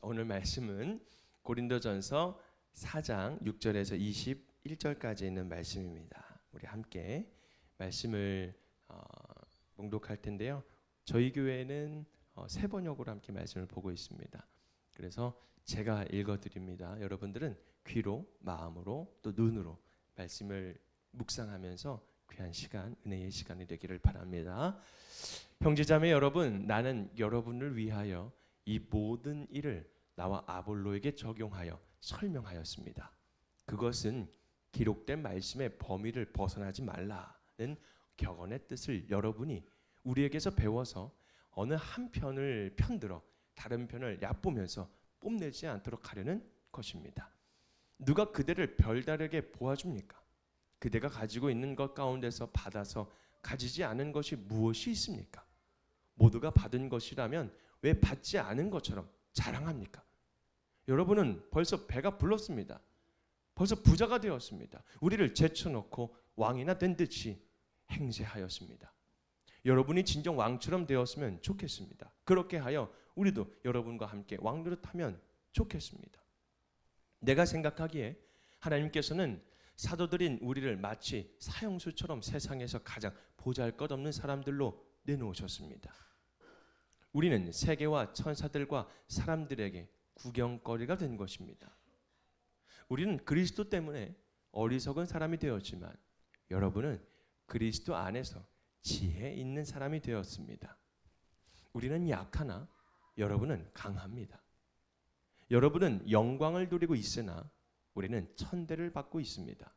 오늘 말씀은 고린도전서 4장 6절에서 21절까지 있는 말씀입니다. 우리 함께 말씀을 봉독할 텐데요. 저희 교회는 새 번역으로 함께 말씀을 보고 있습니다. 그래서 제가 읽어드립니다. 여러분들은 귀로, 마음으로, 또 눈으로 말씀을 묵상하면서 귀한 시간, 은혜의 시간이 되기를 바랍니다. 형제자매 여러분, 나는 여러분을 위하여 이 모든 일을 나와 아볼로에게 적용하여 설명하였습니다. 그것은 기록된 말씀의 범위를 벗어나지 말라는 격언의 뜻을 여러분이 우리에게서 배워서 어느 한 편을 편들어 다른 편을 얕보면서 뽐내지 않도록 하려는 것입니다. 누가 그대를 별다르게 보아줍니까? 그대가 가지고 있는 것 가운데서 받아서 가지지 않은 것이 무엇이 있습니까? 모두가 받은 것이라면 왜 받지 않은 것처럼 자랑합니까? 여러분은 벌써 배가 불렀습니다. 벌써 부자가 되었습니다. 우리를 제쳐놓고 왕이나 된 듯이 행세하였습니다. 여러분이 진정 왕처럼 되었으면 좋겠습니다. 그렇게 하여 우리도 여러분과 함께 왕노릇하면 좋겠습니다. 내가 생각하기에 하나님께서는 사도들인 우리를 마치 사형수처럼 세상에서 가장 보잘것없는 사람들로 내놓으셨습니다. 우리는 세계와 천사들과 사람들에게 구경거리가 된 것입니다. 우리는 그리스도 때문에 어리석은 사람이 되었지만 여러분은 그리스도 안에서 지혜 있는 사람이 되었습니다. 우리는 약하나 여러분은 강합니다. 여러분은 영광을 누리고 있으나 우리는 천대를 받고 있습니다.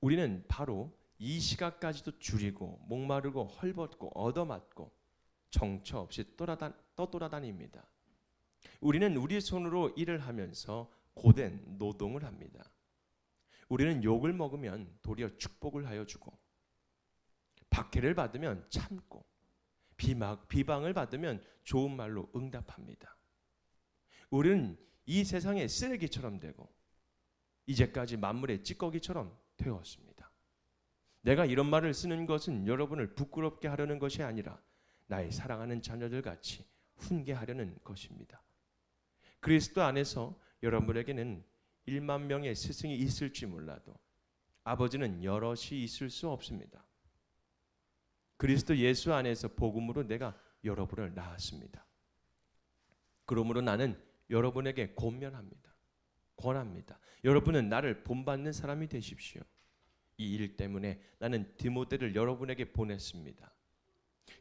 우리는 바로 이 시각까지도 줄이고 목마르고 헐벗고 얻어맞고 정처 없이 떠돌아다닙니다. 우리는 우리 손으로 일을 하면서 고된 노동을 합니다. 우리는 욕을 먹으면 도리어 축복을 하여 주고 박해를 받으면 참고 비방을 받으면 좋은 말로 응답합니다. 우리는 이 세상의 쓰레기처럼 되고 이제까지 만물의 찌꺼기처럼 되었습니다. 내가 이런 말을 쓰는 것은 여러분을 부끄럽게 하려는 것이 아니라 나의 사랑하는 자녀들 같이 훈계하려는 것입니다. 그리스도 안에서 여러분에게는 1만 명의 스승이 있을지 몰라도 아버지는 여럿이 있을 수 없습니다. 그리스도 예수 안에서 복음으로 내가 여러분을 낳았습니다. 그러므로 나는 여러분에게 권면합니다. 권합니다. 여러분은 나를 본받는 사람이 되십시오. 이 일 때문에 나는 디모데를 여러분에게 보냈습니다.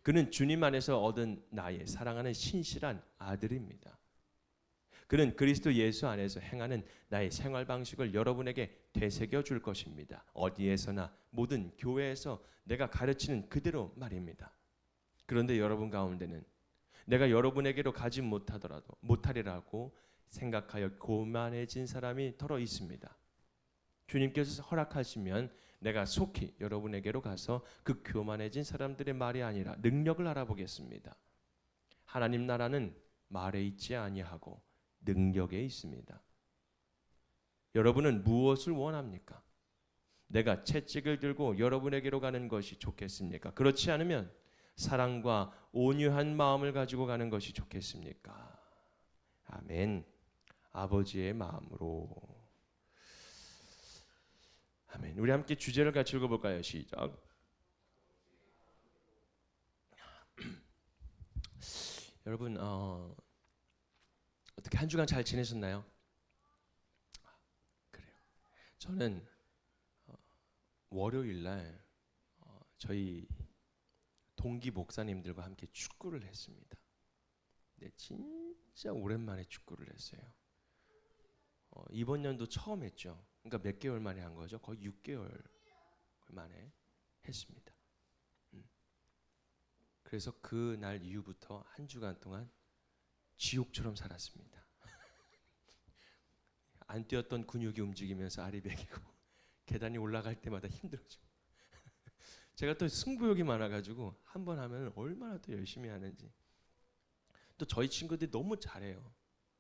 그는 주님 안에서 얻은 나의 사랑하는 신실한 아들입니다. 그는 그리스도 예수 안에서 행하는 나의 생활 방식을 여러분에게 되새겨 줄 것입니다. 어디에서나 모든 교회에서 내가 가르치는 그대로 말입니다. 그런데 여러분 가운데는 내가 여러분에게로 가지 못하리라고 생각하여 교만해진 사람이 더러 있습니다. 주님께서 허락하시면 내가 속히 여러분에게로 가서 그 교만해진 사람들의 말이 아니라 능력을 알아보겠습니다. 하나님 나라는 말에 있지 아니하고 능력에 있습니다. 여러분은 무엇을 원합니까? 내가 채찍을 들고 여러분에게로 가는 것이 좋겠습니까? 그렇지 않으면 사랑과 온유한 마음을 가지고 가는 것이 좋겠습니까? 아멘. 아버지의 마음으로. 아멘. 우리 함께 주제를 같이 읽어볼까요? 시작. 여러분 어떻게 한 주간 잘 지내셨나요? 그래요. 저는 월요일 날 저희 동기 목사님들과 함께 축구를 했습니다. 네, 진짜 오랜만에 축구를 했어요. 이번 연도 처음 했죠. 그러니까 몇 개월 만에 한 거죠. 거의 6개월 만에 했습니다. 그래서 그 날 이후부터 한 주간 동안 지옥처럼 살았습니다. 안 뛰었던 근육이 움직이면서 아리백이고 계단이 올라갈 때마다 힘들어지고 제가 또 승부욕이 많아가지고 한 번 하면 얼마나 더 열심히 하는지. 또 저희 친구들이 너무 잘해요.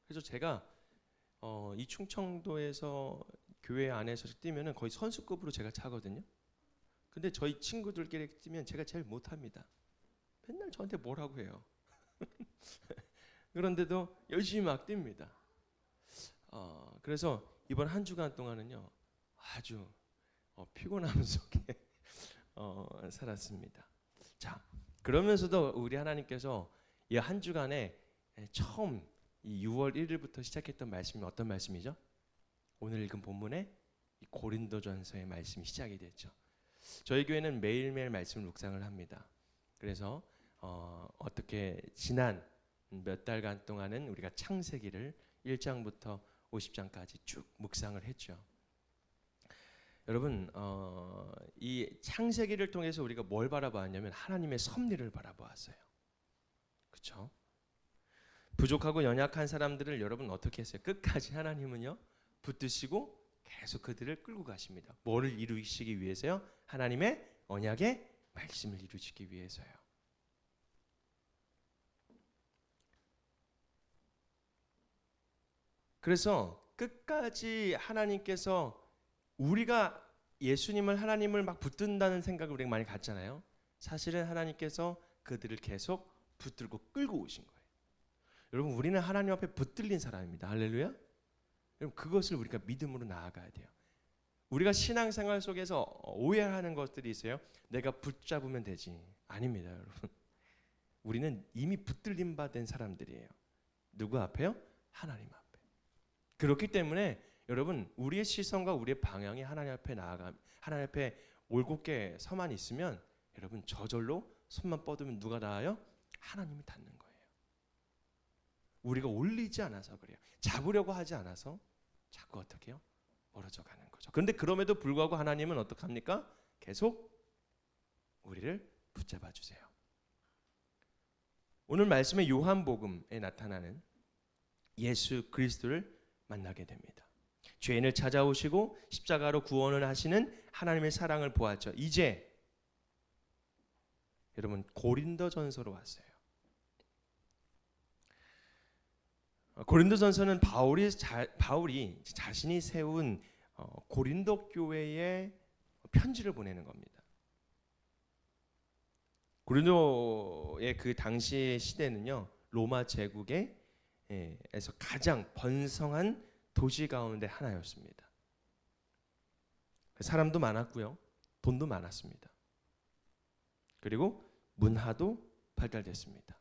그래서 제가 이 충청도에서 교회 안에서 뛰면은 거의 선수급으로 제가 차거든요. 근데 저희 친구들끼리 뛰면 제가 제일 못합니다. 맨날 저한테 뭐라고 해요. 그런데도 열심히 막 뜁니다. 그래서 이번 한 주간 동안은요 아주 피곤함 속에 살았습니다. 자, 그러면서도 우리 하나님께서 이 한 주간에 처음 이 6월 1일부터 시작했던 말씀이 어떤 말씀이죠? 오늘 읽은 본문에 이 고린도전서의 말씀이 시작이 됐죠. 저희 교회는 매일매일 말씀을 묵상을 합니다. 그래서 어떻게 지난 몇 달간 동안은 우리가 창세기를 1장부터 50장까지 쭉 묵상을 했죠. 여러분 이 창세기를 통해서 우리가 뭘 바라보았냐면 하나님의 섭리를 바라보았어요. 그렇죠? 부족하고 연약한 사람들을 여러분 어떻게 했어요? 끝까지 하나님은요 붙드시고 계속 그들을 끌고 가십니다. 뭐를 이루시기 위해서요? 하나님의 언약의 말씀을 이루시기 위해서요. 그래서 끝까지 하나님께서 우리가 예수님을 하나님을 막 붙든다는 생각을 우리가 많이 갖잖아요. 사실은 하나님께서 그들을 계속 붙들고 끌고 오신 거예요. 여러분 우리는 하나님 앞에 붙들린 사람입니다. 할렐루야. 여러분 그것을 우리가 믿음으로 나아가야 돼요. 우리가 신앙생활 속에서 오해하는 것들이 있어요. 내가 붙잡으면 되지. 아닙니다, 여러분. 우리는 이미 붙들림 받은 사람들이에요. 누구 앞에요? 하나님 앞에. 그렇기 때문에 여러분 우리의 시선과 우리의 방향이 하나님 앞에 하나님 앞에 올곧게 서만 있으면 여러분 저절로 손만 뻗으면 누가 닿아요? 하나님이 닿는 거예요. 우리가 올리지 않아서 그래요. 잡으려고 하지 않아서 자꾸 어떻게 해요? 멀어져 가는 거죠. 그런데 그럼에도 불구하고 하나님은 어떡합니까? 계속 우리를 붙잡아 주세요. 오늘 말씀의 요한복음에 나타나는 예수 그리스도를 만나게 됩니다. 죄인을 찾아오시고 십자가로 구원을 하시는 하나님의 사랑을 보았죠. 이제 여러분 고린도전서로 왔어요. 고린도전서는 바울이 자신이 세운 고린도 교회에 편지를 보내는 겁니다. 고린도의 그 당시의 시대는요 로마 제국에서 가장 번성한 도시 가운데 하나였습니다. 사람도 많았고요, 돈도 많았습니다. 그리고 문화도 발달됐습니다.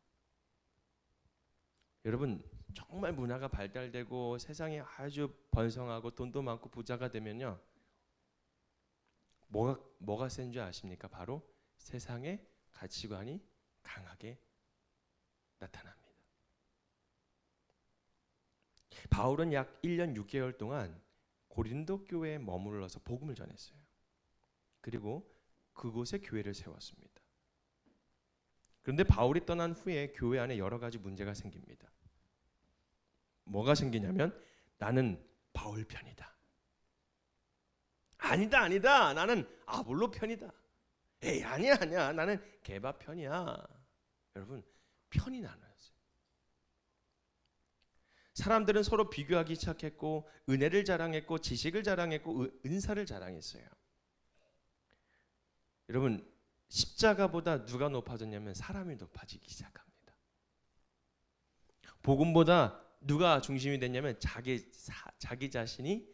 여러분 정말 문화가 발달되고 세상이 아주 번성하고 돈도 많고 부자가 되면요 뭐가 센 줄 아십니까? 바로 세상의 가치관이 강하게 나타납니다. 바울은 약 1년 6개월 동안 고린도 교회에 머물러서 복음을 전했어요. 그리고 그곳에 교회를 세웠습니다. 그런데 바울이 떠난 후에 교회 안에 여러 가지 문제가 생깁니다. 뭐가 생기냐면 나는 바울 편이다. 아니다. 나는 아볼로 편이다. 에이 아니야. 나는 게바 편이야. 여러분 편이 나눠졌어요. 사람들은 서로 비교하기 시작했고 은혜를 자랑했고 지식을 자랑했고 은사를 자랑했어요. 여러분 십자가보다 누가 높아졌냐면 사람이 높아지기 시작합니다. 복음보다 누가 중심이 됐냐면 자기 자신이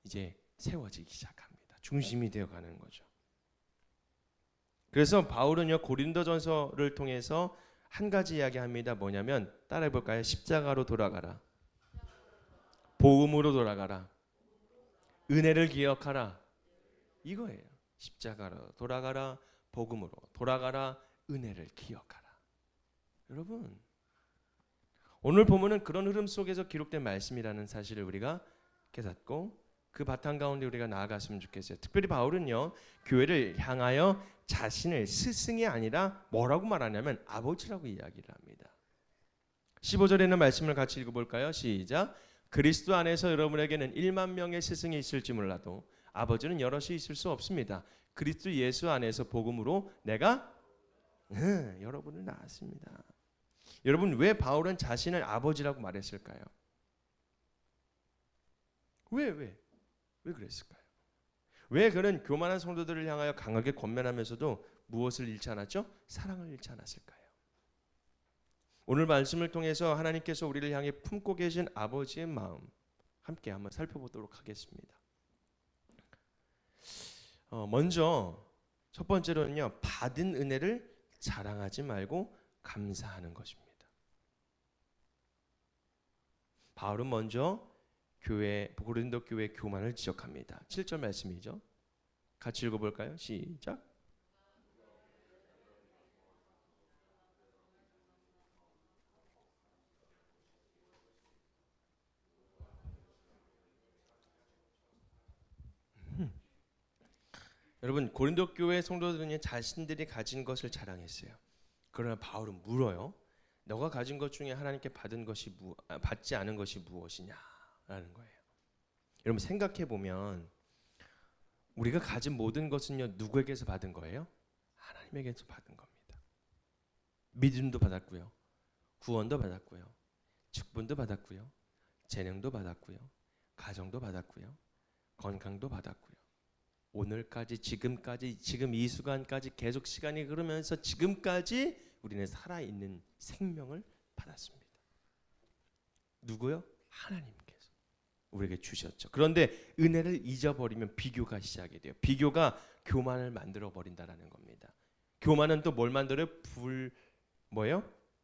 이제 세워지기 시작합니다. 중심이 되어가는 거죠. 그래서 바울은요 고린도전서를 통해서 한 가지 이야기합니다. 뭐냐면 따라해 볼까요? 십자가로 돌아가라. 복음으로 돌아가라. 은혜를 기억하라. 이거예요. 십자가로 돌아가라. 복음으로 돌아가라. 은혜를 기억하라. 여러분 오늘 보면은 그런 흐름 속에서 기록된 말씀이라는 사실을 우리가 깨닫고 그 바탕 가운데 우리가 나아갔으면 좋겠어요. 특별히 바울은요 교회를 향하여 자신을 스승이 아니라 뭐라고 말하냐면 아버지라고 이야기를 합니다. 15절에 있는 말씀을 같이 읽어볼까요? 시작. 그리스도 안에서 여러분에게는 1만 명의 스승이 있을지 몰라도 아버지는 여럿이 있을 수 없습니다. 그리스도 예수 안에서 복음으로 내가 여러분을 낳았습니다. 여러분 왜 바울은 자신을 아버지라고 말했을까요? 왜 그랬을까요? 왜 그는 교만한 성도들을 향하여 강하게 권면하면서도 무엇을 잃지 않았죠? 사랑을 잃지 않았을까요? 오늘 말씀을 통해서 하나님께서 우리를 향해 품고 계신 아버지의 마음 함께 한번 살펴보도록 하겠습니다. 먼저 첫 번째로는요, 받은 은혜를 자랑하지 말고 감사하는 것입니다. 바울은 먼저 고린도 교회 교만을 지적합니다. 7절 말씀이죠. 같이 읽어볼까요? 시작. 여러분, 고린도 교회 성도들은 자신들이 가진 것을 자랑했어요. 그러나 바울은 물어요. 너가 가진 것 중에 하나님께 받지 않은 것이 무엇이냐라는 거예요. 여러분, 생각해 보면 우리가 가진 모든 것은요, 누구에게서 받은 거예요? 하나님에게서 받은 겁니다. 믿음도 받았고요, 구원도 받았고요, 직분도 받았고요, 재능도 받았고요, 가정도 받았고요, 건강도 받았고요. 오늘까지, 지금까지, 지금 이 순간까지 계속 시간이 흐르면서 지금까지 우리는 살아있는 생명을 받았습니다. 누구요? 하나님께서 우리에게 주셨죠. 그런데 은혜를 잊어버리면 비교가 시작이 돼요. 비교가 교만을 만들어 버린다라는 겁니다. 교만은 또 뭘 만들어요?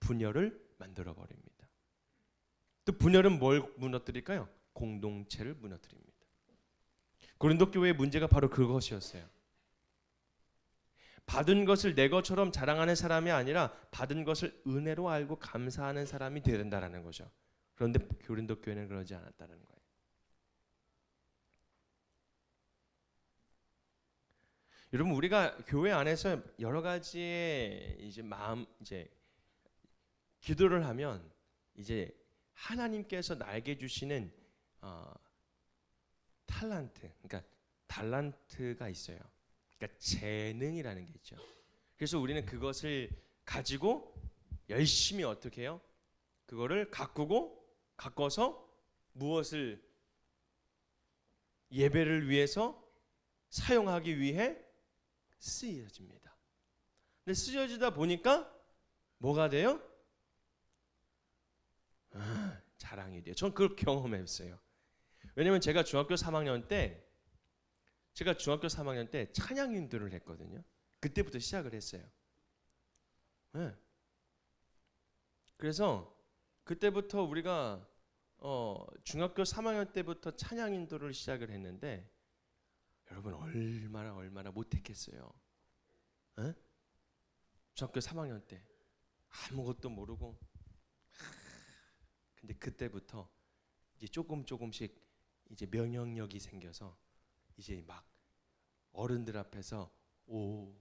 분열을 만들어 버립니다. 또 분열은 뭘 무너뜨릴까요? 공동체를 무너뜨립니다. 고린도 교회의 문제가 바로 그것이었어요. 받은 것을 내 것처럼 자랑하는 사람이 아니라 받은 것을 은혜로 알고 감사하는 사람이 되어야 된다는 거죠. 그런데 고린도 교회는 그러지 않았다는 거예요. 여러분, 우리가 교회 안에서 여러 가지의 이제 기도를 하면 이제 하나님께서 나에게 주시는 탤런트, 그러니까 달란트가 있어요. 그러니까 재능이라는 게 있죠. 그래서 우리는 그것을 가지고 열심히 어떻게 해요? 그거를 가꿔서 무엇을 예배를 위해서 사용하기 위해 쓰여집니다. 근데 쓰여지다 보니까 뭐가 돼요? 자랑이 돼요. 전 그걸 경험했어요. 왜냐면 제가 중학교 3학년 때 찬양 인도를 했거든요. 그때부터 시작을 했어요. 네. 그래서 그때부터 우리가 중학교 3학년 때부터 찬양 인도를 시작을 했는데 여러분 얼마나 못했겠어요. 네? 중학교 3학년 때 아무것도 모르고 근데 그때부터 이제 조금씩 이제 면역력이 생겨서 이제 막 어른들 앞에서 오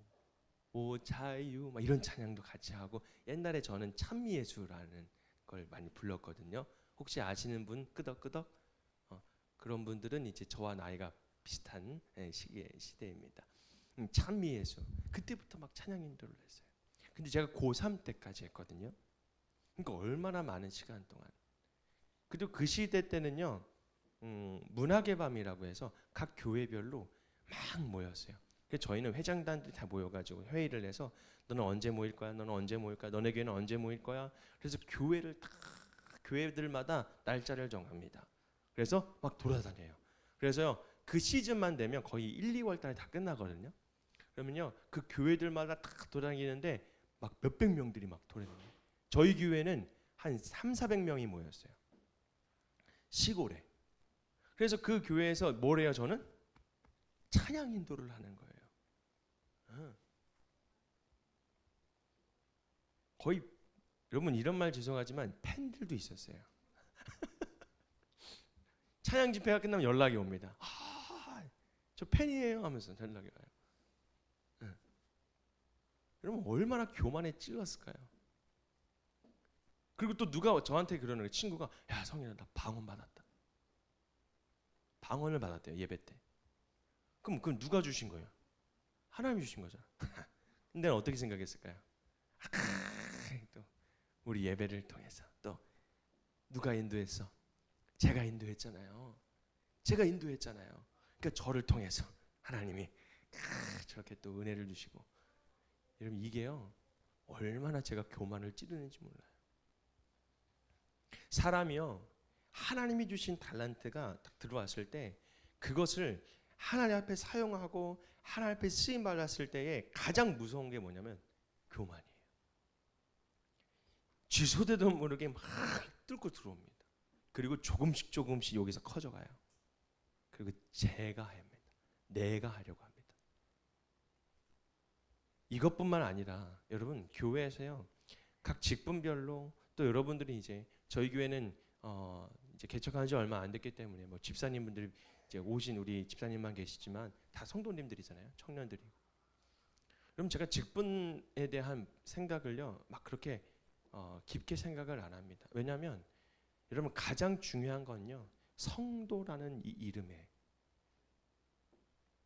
자유 막 이런 찬양도 같이 하고 옛날에 저는 찬미예수라는 걸 많이 불렀거든요. 혹시 아시는 분 끄덕끄덕 그런 분들은 이제 저와 나이가 비슷한 시대입니다. 찬미예수 그때부터 막 찬양 인도를 했어요. 근데 제가 고3 때까지 했거든요. 그러니까 얼마나 많은 시간 동안. 그리고 그 시대 때는요. 문학의 밤이라고 해서 각 교회별로 막 모였어요. 그래서 저희는 회장단들이 다 모여가지고 회의를 해서 너는 언제 모일 거야? 너는 언제 모일 거야? 너네 교회는 언제 모일 거야? 그래서 교회들마다 날짜를 정합니다. 그래서 막 돌아다녀요. 그래서요 그 시즌만 되면 거의 1, 2월 달에 다 끝나거든요. 그러면요 그 교회들마다 딱 돌아다니는데 막 몇백 명들이 막 돌아다녀요. 저희 교회는 한 3, 400명이 모였어요. 시골에. 그래서 그 교회에서 뭘 해요? 저는 찬양 인도를 하는 거예요. 거의 여러분 이런 말 죄송하지만 팬들도 있었어요. 찬양 집회가 끝나면 연락이 옵니다. 저 팬이에요 하면서 연락이 와요. 여러분 얼마나 교만에 찔렀을까요? 그리고 또 누가 저한테 그러는 거예요. 친구가 야 성현아 나 방언 받았다. 방언을 받았대요 예배 때. 그럼 누가 주신 거예요? 하나님이 주신 거잖아. 근데 어떻게 생각했을까요? 또 우리 예배를 통해서 또 누가 인도했어? 제가 인도했잖아요. 그러니까 저를 통해서 하나님이 저렇게 또 은혜를 주시고 여러분 이게요 얼마나 제가 교만을 찌르는지 몰라요. 사람이요, 하나님이 주신 달란트가 딱 들어왔을 때 그것을 하나님 앞에 사용하고 하나님 앞에 쓰임 받았을 때에 가장 무서운 게 뭐냐면 교만이에요. 쥐소대도 모르게 막 뚫고 들어옵니다. 그리고 조금씩 여기서 커져가요. 그리고 제가 합니다. 내가 하려고 합니다. 이것뿐만 아니라 여러분, 교회에서요, 각 직분별로 또 여러분들이 이제 저희 교회는 이제 개척한 지 얼마 안 됐기 때문에 뭐 집사님분들이 이제 오신 우리 집사님만 계시지만 다 성도님들이잖아요. 청년들이고. 그럼 제가 직분에 대한 생각을요, 막 그렇게 깊게 생각을 안 합니다. 왜냐하면 여러분, 가장 중요한 건요, 성도라는 이 이름에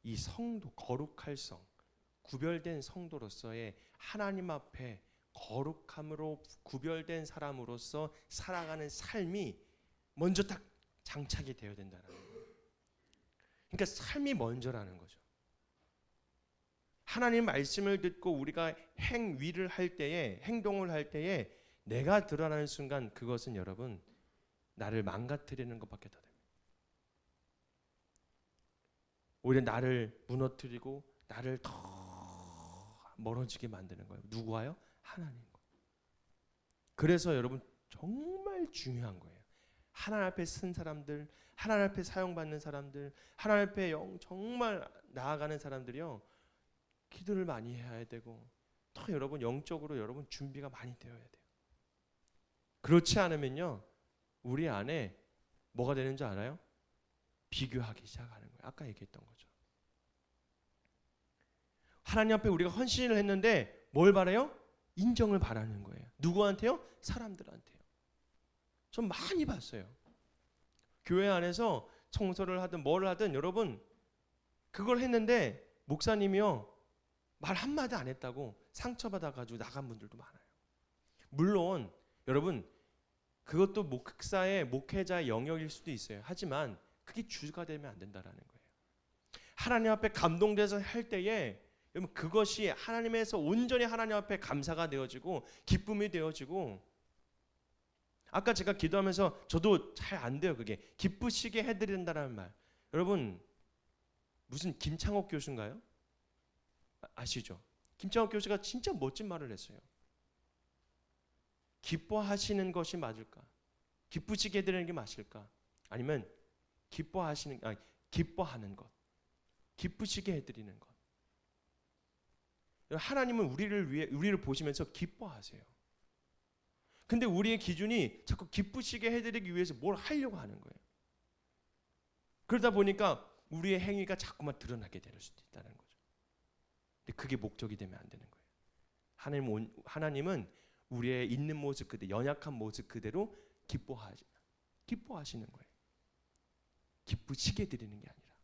이 성도, 거룩할 성, 구별된 성도로서의 하나님 앞에 거룩함으로 구별된 사람으로서 살아가는 삶이 먼저 딱 장착이 되어야 된다는 거예요. 그러니까 삶이 먼저라는 거죠. 하나님 말씀을 듣고 우리가 행위를 할 때에, 행동을 할 때에 내가 드러나는 순간 그것은 여러분, 나를 망가뜨리는 것밖에 더 됩니다. 오히려 나를 무너뜨리고 나를 더 멀어지게 만드는 거예요. 누구와요? 하나님과. 그래서 여러분, 정말 중요한 거예요. 하나님 앞에 쓴 사람들, 하나님 앞에 사용받는 사람들, 하나님 앞에 정말 나아가는 사람들이요, 기도를 많이 해야 되고 또 여러분, 영적으로 여러분 준비가 많이 되어야 돼요. 그렇지 않으면요, 우리 안에 뭐가 되는 줄 알아요? 비교하기 시작하는 거예요. 아까 얘기했던 거죠. 하나님 앞에 우리가 헌신을 했는데 뭘 바라요? 인정을 바라는 거예요. 누구한테요? 사람들한테요. 전 많이 봤어요. 교회 안에서 청소를 하든 뭘 하든 여러분, 그걸 했는데 목사님이요, 말 한마디 안 했다고 상처받아가지고 나간 분들도 많아요. 물론 여러분, 그것도 목사의, 목회자의 영역일 수도 있어요. 하지만 그게 주가 되면 안 된다라는 거예요. 하나님 앞에 감동돼서 할 때에 여러분, 그것이 하나님에서 온전히 하나님 앞에 감사가 되어지고 기쁨이 되어지고, 아까 제가 기도하면서 저도 잘 안 돼요. 그게 기쁘시게 해드린다는 말. 여러분, 무슨 김창옥 교수인가요? 아시죠? 김창옥 교수가 진짜 멋진 말을 했어요. 기뻐하시는 것이 맞을까? 기쁘시게 해드리는 게 맞을까? 아니면 기뻐하는 것, 기쁘시게 해드리는 것. 하나님은 우리를 보시면서 기뻐하세요. 근데 우리의 기준이 자꾸 기쁘시게 해드리기 위해서 뭘 하려고 하는 거예요. 그러다 보니까 우리의 행위가 자꾸만 드러나게 될 수도 있다는 거죠. 근데 그게 목적이 되면 안 되는 거예요. 하나님은 우리의 있는 모습 그대로, 연약한 모습 그대로 기뻐하시는 거예요. 기쁘시게 드리는 게 아니라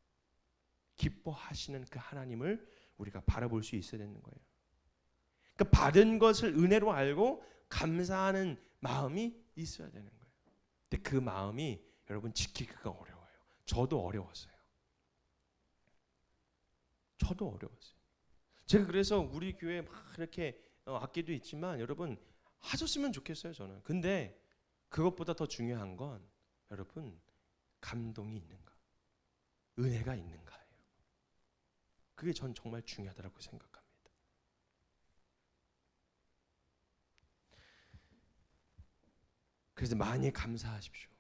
기뻐하시는 그 하나님을 우리가 바라볼 수 있어야 되는 거예요. 그러니까 받은 것을 은혜로 알고 감사하는 마음이 있어야 되는 거예요. 근데 그 마음이 여러분 지키기가 어려워요. 저도 어려웠어요. 제가 그래서 우리 교회 막 이렇게 악기도 있지만 여러분 하셨으면 좋겠어요, 저는. 근데 그것보다 더 중요한 건 여러분, 감동이 있는가, 은혜가 있는가예요. 그게 전 정말 중요하다고 생각합니다. 그래서 많이 감사하십시오.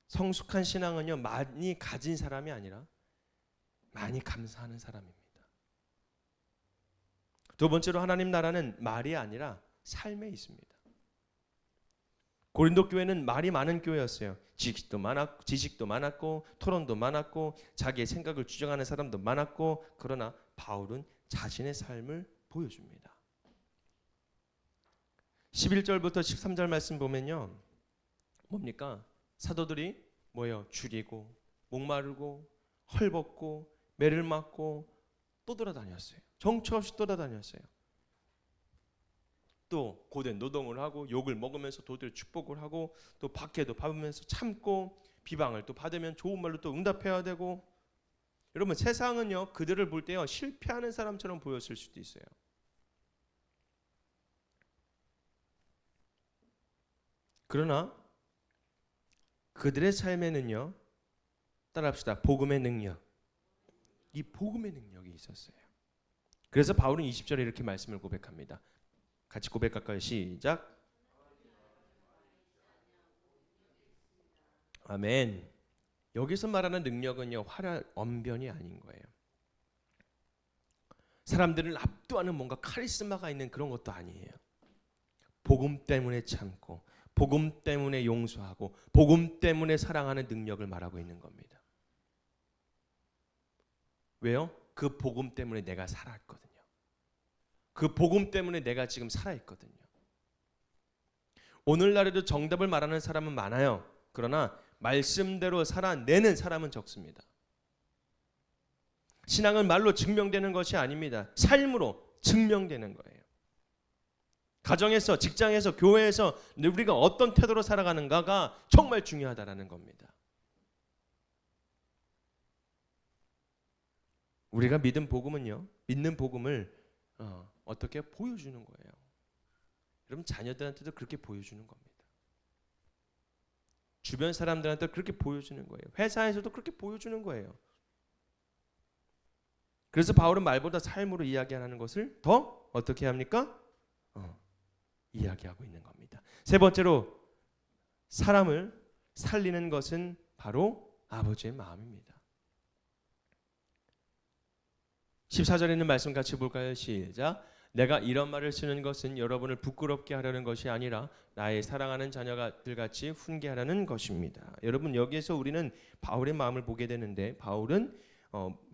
성숙한 신앙은요, 많이 가진 사람이 아니라 많이 감사하는 사람입니다. 두 번째로, 하나님 나라는 말이 아니라 삶에 있습니다. 고린도 교회는 말이 많은 교회였어요. 지식도 많았고 토론도 많았고 자기의 생각을 주장하는 사람도 많았고, 그러나 바울은 자신의 삶을 보여줍니다. 11절부터 13절 말씀 보면요, 뭡니까? 사도들이 뭐예요? 죽이고 목마르고 헐벗고 매를 맞고 또 돌아다녔어요. 정처 없이 돌아다녔어요. 또 고된 노동을 하고 욕을 먹으면서 도들의 축복을 하고, 또 박해도 받으면서 참고, 비방을 또 받으면 좋은 말로 또 응답해야 되고. 여러분, 세상은요, 그들을 볼 때요, 실패하는 사람처럼 보였을 수도 있어요. 그러나 그들의 삶에는요, 따라합시다. 복음의 능력. 이 복음의 능력이 있었어요. 그래서 바울은 20절에 이렇게 말씀을 고백합니다. 같이 고백할까요? 시작. 아멘. 여기서 말하는 능력은요, 화려한 언변이 아닌 거예요. 사람들을 압도하는 뭔가 카리스마가 있는 그런 것도 아니에요. 복음 때문에 참고, 복음 때문에 용서하고, 복음 때문에 사랑하는 능력을 말하고 있는 겁니다. 왜요? 그 복음 때문에 내가 살았거든요. 그 복음 때문에 내가 지금 살아있거든요. 오늘날에도 정답을 말하는 사람은 많아요. 그러나 말씀대로 살아내는 사람은 적습니다. 신앙은 말로 증명되는 것이 아닙니다. 삶으로 증명되는 거예요. 가정에서, 직장에서, 교회에서 우리가 어떤 태도로 살아가는가가 정말 중요하다는 겁니다. 우리가 믿는 복음은요, 믿는 복음을 어떻게 보여주는 거예요. 여러분, 자녀들한테도 그렇게 보여주는 겁니다. 주변 사람들한테 그렇게 보여주는 거예요. 회사에서도 그렇게 보여주는 거예요. 그래서 바울은 말보다 삶으로 이야기하는 것을 더 어떻게 합니까? 이야기하고 있는 겁니다. 세 번째로 사람을 살리는 것은 바로 아버지의 마음입니다. 14절에 있는 말씀 같이 볼까요? 시작. 내가 이런 말을 쓰는 것은 여러분을 부끄럽게 하려는 것이 아니라 나의 사랑하는 자녀들 같이 훈계하려는 것입니다. 여러분, 여기에서 우리는 바울의 마음을 보게 되는데, 바울은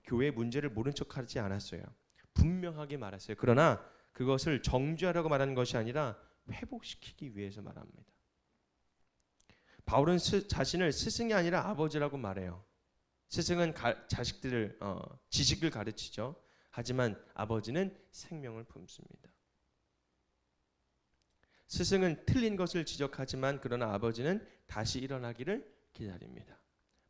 교회의 문제를 모른 척하지 않았어요. 분명하게 말했어요. 그러나 그것을 정죄하려고 말하는 것이 아니라 회복시키기 위해서 말합니다. 바울은 자신을 스승이 아니라 아버지라고 말해요. 스승은 자식들을 지식을 가르치죠. 하지만 아버지는 생명을 품습니다. 스승은 틀린 것을 지적하지만 그러나 아버지는 다시 일어나기를 기다립니다.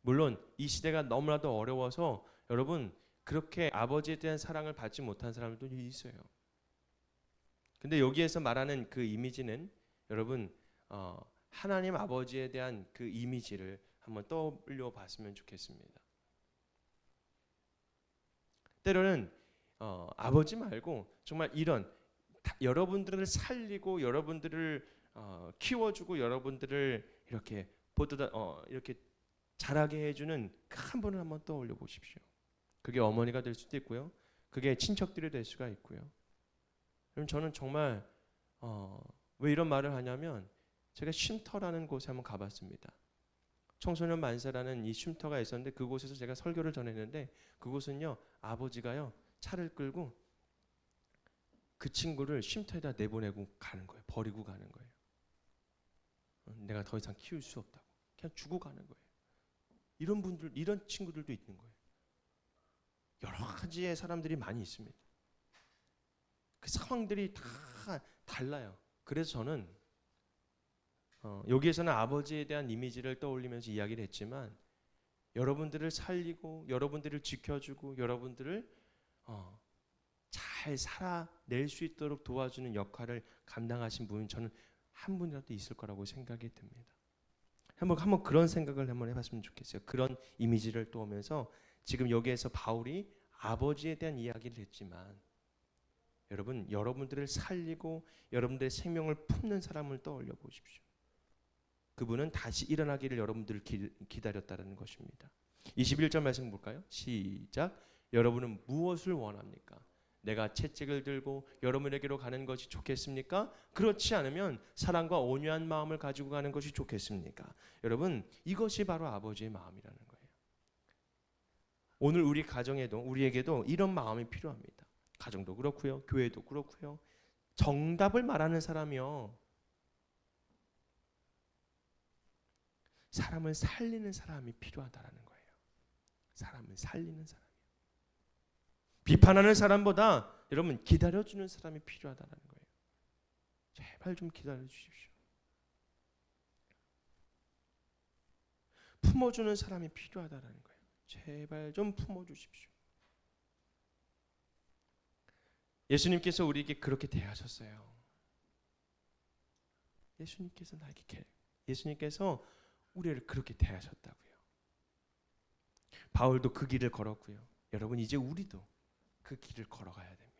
물론 이 시대가 너무나도 어려워서 여러분, 그렇게 아버지에 대한 사랑을 받지 못한 사람들도 있어요. 근데 여기에서 말하는 그 이미지는 여러분, 하나님 아버지에 대한 그 이미지를 한번 떠올려 봤으면 좋겠습니다. 때로는 아버지 말고 정말 이런 여러분들을 살리고 여러분들을 키워주고 여러분들을 이렇게 이렇게 자라게 해주는 한 분을 한번 떠올려 보십시오. 그게 어머니가 될 수도 있고요. 그게 친척들이 될 수가 있고요. 그럼 저는 정말 왜 이런 말을 하냐면, 제가 쉼터라는 곳에 한번 가봤습니다. 청소년 만세라는 이 쉼터가 있었는데 그곳에서 제가 설교를 전했는데, 그곳은요, 아버지가요 차를 끌고 그 친구를 쉼터에다 내보내고 가는 거예요. 버리고 가는 거예요. 내가 더 이상 키울 수 없다고 그냥 주고 가는 거예요. 이런 분들, 이런 친구들도 있는 거예요. 여러 가지의 사람들이 많이 있습니다. 그 상황들이 다 달라요. 그래서 저는 여기에서는 아버지에 대한 이미지를 떠올리면서 이야기를 했지만, 여러분들을 살리고 여러분들을 지켜주고 여러분들을 잘 살아낼 수 있도록 도와주는 역할을 감당하신 분은 저는 한 분이라도 있을 거라고 생각이 듭니다. 한번 그런 생각을 한번 해봤으면 좋겠어요. 그런 이미지를 떠오면서 지금 여기에서 바울이 아버지에 대한 이야기를 했지만, 여러분, 여러분들을 살리고 여러분들의 생명을 품는 사람을 떠올려 보십시오. 그분은 다시 일어나기를 여러분들을 기다렸다는 것입니다. 21절 말씀 볼까요? 시작. 여러분은 무엇을 원합니까? 내가 채찍을 들고 여러분에게로 가는 것이 좋겠습니까? 그렇지 않으면 사랑과 온유한 마음을 가지고 가는 것이 좋겠습니까? 여러분, 이것이 바로 아버지의 마음이라는 거예요. 오늘 우리 가정에도, 우리에게도 이런 마음이 필요합니다. 가정도 그렇고요, 교회도 그렇고요. 정답을 말하는 사람이요, 사람을 살리는 사람이 필요하다라는 거예요. 사람을 살리는 사람이요. 비판하는 사람보다 여러분, 기다려주는 사람이 필요하다라는 거예요. 제발 좀 기다려 주십시오. 품어주는 사람이 필요하다라는 거예요. 제발 좀 품어주십시오. 예수님께서 우리에게 그렇게 대하셨어요. 예수님께서 나에게 예수님께서 우리를 그렇게 대하셨다고요. 바울도 그 길을 걸었고요. 여러분 이제 우리도 그 길을 걸어가야 됩니다.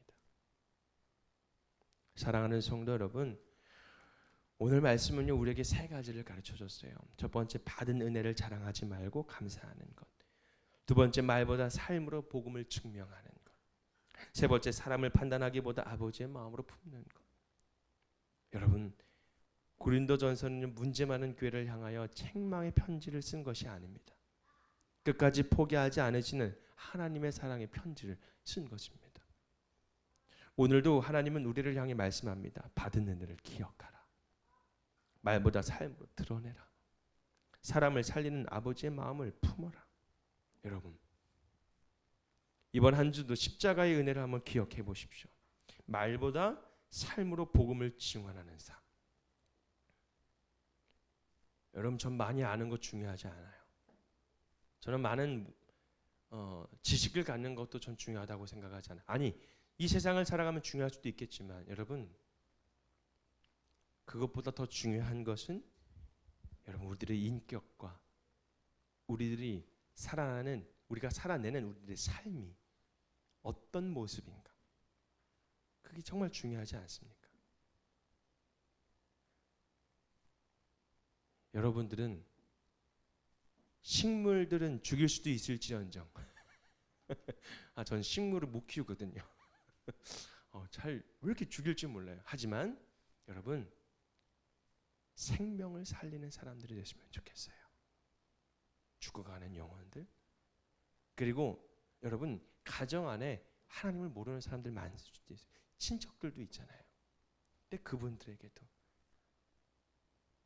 사랑하는 성도 여러분, 오늘 말씀은요 우리에게 세 가지를 가르쳐 줬어요. 첫 번째, 받은 은혜를 자랑하지 말고 감사하는 것. 두 번째, 말보다 삶으로 복음을 증명하는 것. 세 번째, 사람을 판단하기보다 아버지의 마음으로 품는 것. 여러분, 고린도전서는 문제 많은 교회를 향하여 책망의 편지를 쓴 것이 아닙니다. 끝까지 포기하지 않으시는 하나님의 사랑의 편지를 쓴 것입니다. 오늘도 하나님은 우리를 향해 말씀합니다. 받은 은혜를 기억하라. 말보다 삶으로 드러내라. 사람을 살리는 아버지의 마음을 품어라. 여러분, 이번 한 주도 십자가의 은혜를 한번 기억해 보십시오. 말보다 삶으로 복음을 증언하는 삶. 여러분, 전 많이 아는 것 중요하지 않아요. 저는 많은 지식을 갖는 것도 전 중요하다고 생각하지 않아요. 아니, 이 세상을 살아가면 중요할 수도 있겠지만 여러분, 그것보다 더 중요한 것은 여러분 우리들의 인격과 우리가 살아내는 우리들의 삶이 어떤 모습인가. 그게 정말 중요하지 않습니까? 여러분들은 식물들은 죽일 수도 있을지언정 전 식물을 못 키우거든요. 잘 왜 이렇게 죽일지 몰라요. 하지만 여러분 생명을 살리는 사람들이 됐으면 좋겠어요. 죽어가는 영혼들. 그리고 여러분 가정 안에 하나님을 모르는 사람들 많을 수도 있어요. 친척들도 있잖아요. 근데 그분들에게도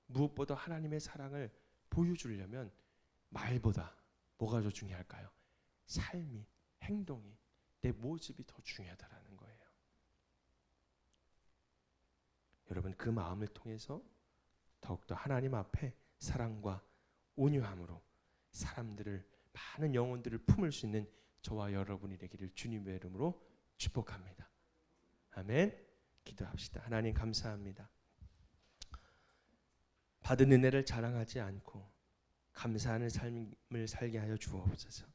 무엇보다 하나님의 사랑을 보여주려면 말보다 뭐가 더 중요할까요? 삶이, 행동이, 내 모습이 더 중요하다라는 거예요. 여러분 그 마음을 통해서 더욱더 하나님 앞에 사랑과 온유함으로 사람들을, 많은 영혼들을 품을 수 있는 저와 여러분이 되기를 주님의 이름으로 축복합니다. 아멘. 기도합시다. 하나님 감사합니다. 받은 은혜를 자랑하지 않고 감사하는 삶을 살게 하여 주옵소서.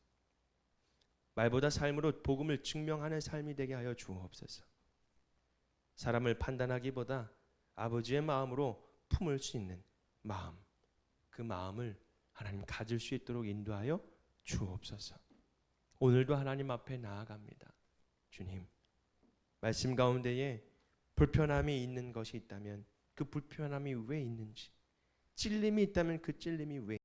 말보다 삶으로 복음을 증명하는 삶이 되게 하여 주옵소서. 사람을 판단하기보다 아버지의 마음으로 품을 수 있는 마음, 그 마음을 하나님 가질 수 있도록 인도하여 주옵소서. 오늘도 하나님 앞에 나아갑니다. 주님, 말씀 가운데에 불편함이 있는 것이 있다면 그 불편함이 왜 있는지, 찔림이 있다면 그 찔림이 왜